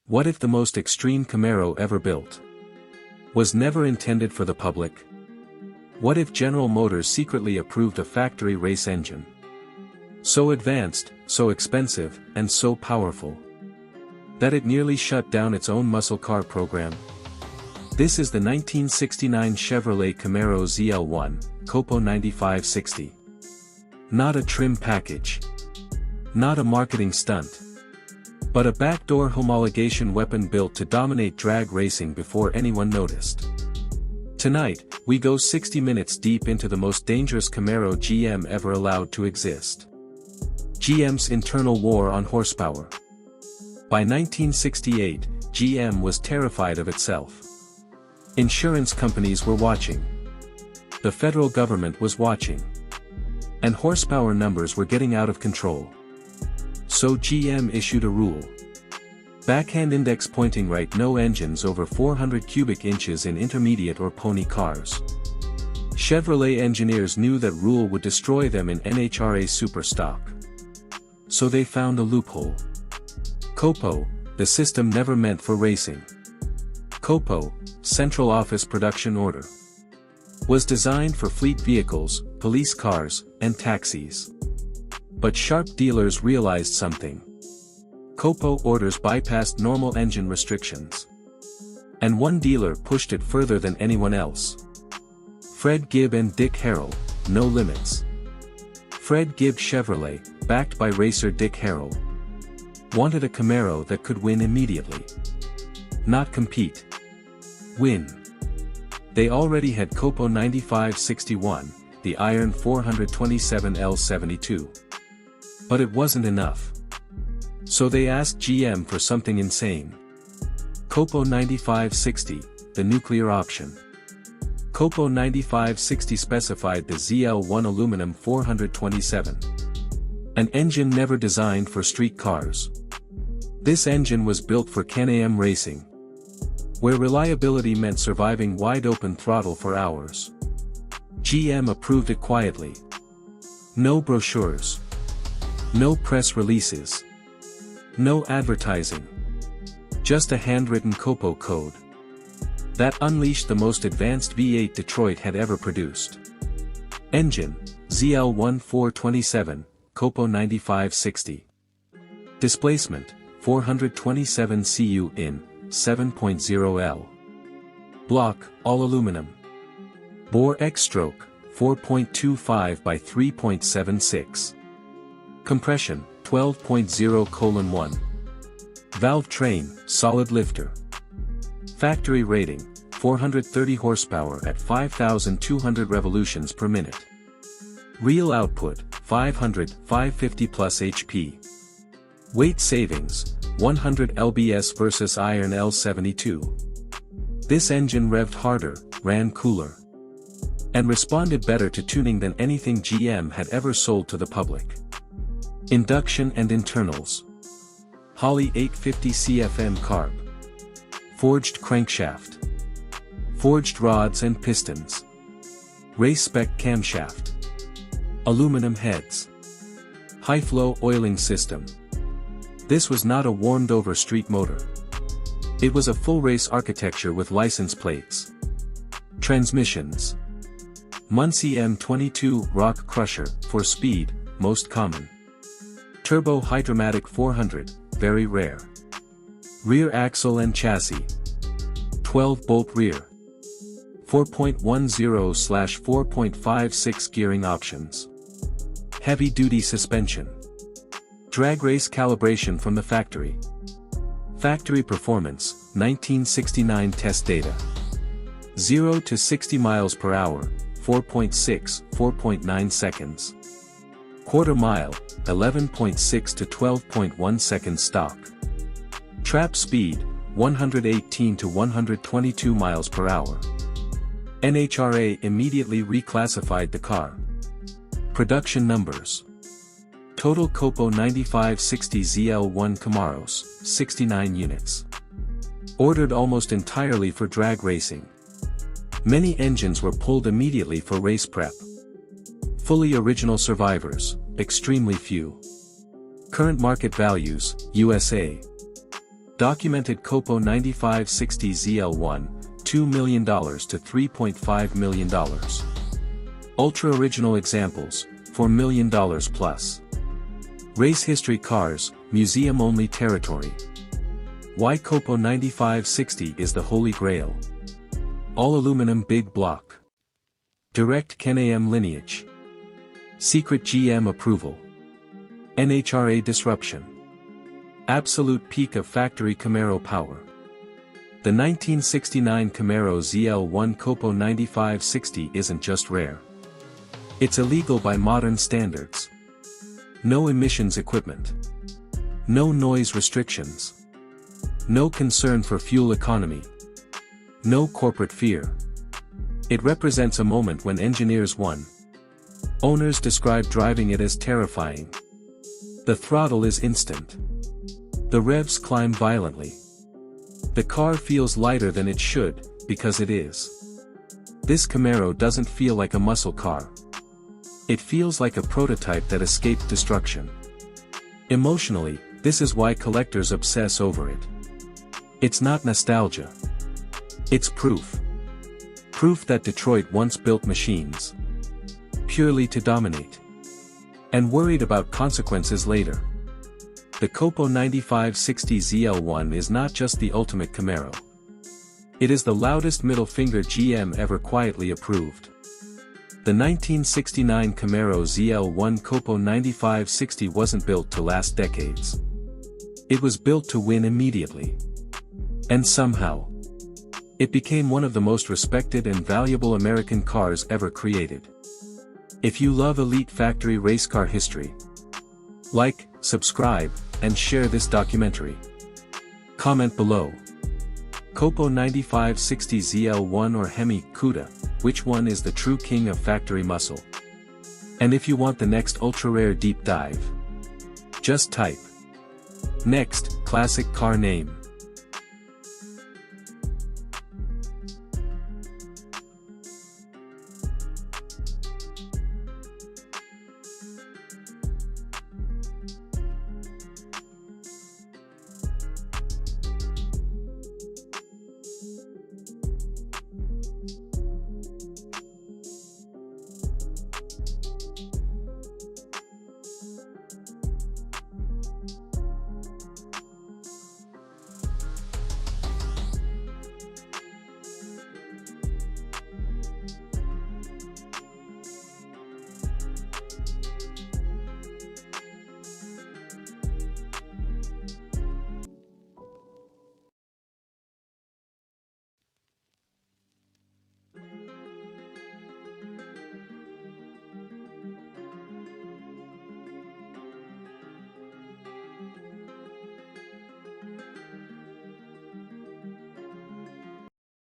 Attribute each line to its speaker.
Speaker 1: What if the most extreme Camaro ever built was never intended for the public? What if General Motors secretly approved a factory race engine? So advanced, so expensive, and so powerful that it nearly shut down its own muscle car program? This is the 1969 Chevrolet Camaro ZL1 COPO 9560. Not a trim package. Not a marketing stunt. But a backdoor homologation weapon built to dominate drag racing before anyone noticed. Tonight, we go 60 minutes deep into the most dangerous Camaro GM ever allowed to exist. GM's internal war on horsepower. By 1968, GM was terrified of itself. Insurance companies were watching. The federal government was watching. And horsepower numbers were getting out of control. So GM issued a rule. Backhand index pointing right, no engines over 400 cubic inches in intermediate or pony cars. Chevrolet engineers knew that rule would destroy them in NHRA super stock. So they found a loophole. COPO, the system never meant for racing. COPO, Central Office Production Order, was designed for fleet vehicles, police cars, and taxis. But sharp dealers realized something. COPO orders bypassed normal engine restrictions. And one dealer pushed it further than anyone else. Fred Gibb and Dick Harrell, no limits. Fred Gibb Chevrolet, backed by racer Dick Harrell, wanted a Camaro that could win immediately. Not compete. Win. They already had COPO 9561, the Iron 427L72. But it wasn't enough. So they asked GM for something insane. COPO 9560, the nuclear option. COPO 9560 specified the ZL1 aluminum 427. An engine never designed for street cars. This engine was built for Can-Am racing, where reliability meant surviving wide-open throttle for hours. GM approved it quietly. No brochures. No press releases. No advertising. Just a handwritten COPO code that unleashed the most advanced V8 Detroit had ever produced. Engine, ZL1 427, COPO 9560. Displacement, 427 cu in, 7.0 L. Block, all aluminum. Bore X-stroke, 4.25 by 3.76. Compression, 12.0:1. Valve train, solid lifter. Factory rating, 430 horsepower at 5,200 revolutions per minute. Real output, 550 plus HP. Weight savings, 100 lbs versus Iron L72. This engine revved harder, ran cooler, and responded better to tuning than anything GM had ever sold to the public. Induction and internals. Holley 850 CFM carb. Forged crankshaft. Forged rods and pistons. Race spec camshaft. Aluminum heads. High-flow oiling system. This was not a warmed-over street motor. It was a full race architecture with license plates. Transmissions. Muncie M22 Rock Crusher, for speed, most common. Turbo Hydromatic 400, very rare. Rear axle and chassis. 12-bolt rear. 4.10/4.56 gearing options. Heavy-duty suspension. Drag race calibration from the factory. Factory performance, 1969 test data. 0 to 60 miles per hour, 4.9 seconds. Quarter mile, 11.6 to 12.1 seconds stock. Trap speed, 118 to 122 miles per hour. NHRA immediately reclassified the car. Production numbers. Total COPO 9560 ZL1 Camaros, 69 units. Ordered almost entirely for drag racing. Many engines were pulled immediately for race prep. Fully original survivors, extremely few. Current market values, USA. Documented COPO 9560 ZL1, $2 million to $3.5 million. Ultra original examples, $4 million plus. Race history cars, museum-only territory. Why COPO 9560 is the holy grail. All aluminum big block. Direct Can-Am lineage. Secret GM approval. NHRA disruption. Absolute peak of factory Camaro power. The 1969 Camaro ZL1 COPO 9560 isn't just rare. It's illegal by modern standards. No emissions equipment. No noise restrictions. No concern for fuel economy. No corporate fear. It represents a moment when engineers won. Owners describe driving it as terrifying. The throttle is instant. The revs climb violently. The car feels lighter than it should, because it is. This Camaro doesn't feel like a muscle car. It feels like a prototype that escaped destruction. Emotionally, this is why collectors obsess over it. It's not nostalgia. It's proof. Proof that Detroit once built machines. Purely to dominate. And worried about consequences later. The COPO 9560 ZL1 is not just the ultimate Camaro. It is the loudest middle finger GM ever quietly approved. The 1969 Camaro ZL1 COPO 9560 wasn't built to last decades. It was built to win immediately. And somehow, it became one of the most respected and valuable American cars ever created. If you love elite factory race car history, like, subscribe, and share this documentary. Comment below. COPO 9560 ZL1 or Hemi Cuda, which one is the true king of factory muscle? And if you want the next ultra-rare deep dive, just type. Next, classic car name.